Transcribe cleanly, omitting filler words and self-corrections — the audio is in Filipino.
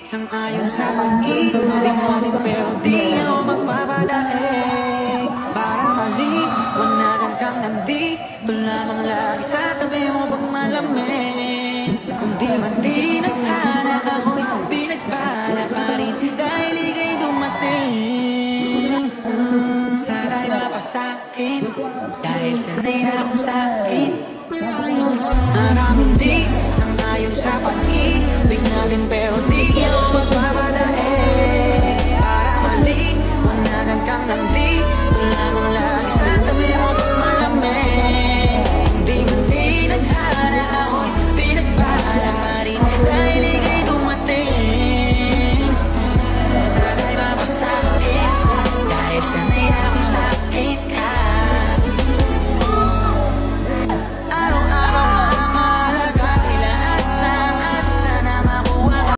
sang-ayon sa pag-ibig natin, pero di ako magpapadaig. Para maliwanagan kang nandito lamang lagi sa tabi mo pag malamig. Kung di man di naghanap, ako'y pinagpala pa rin dahil ika'y dumating. Sana'y mapasa'kin dahil sanay na akong sa'kin. Maraming di sang-ayon sa pag-ibig natin, pero di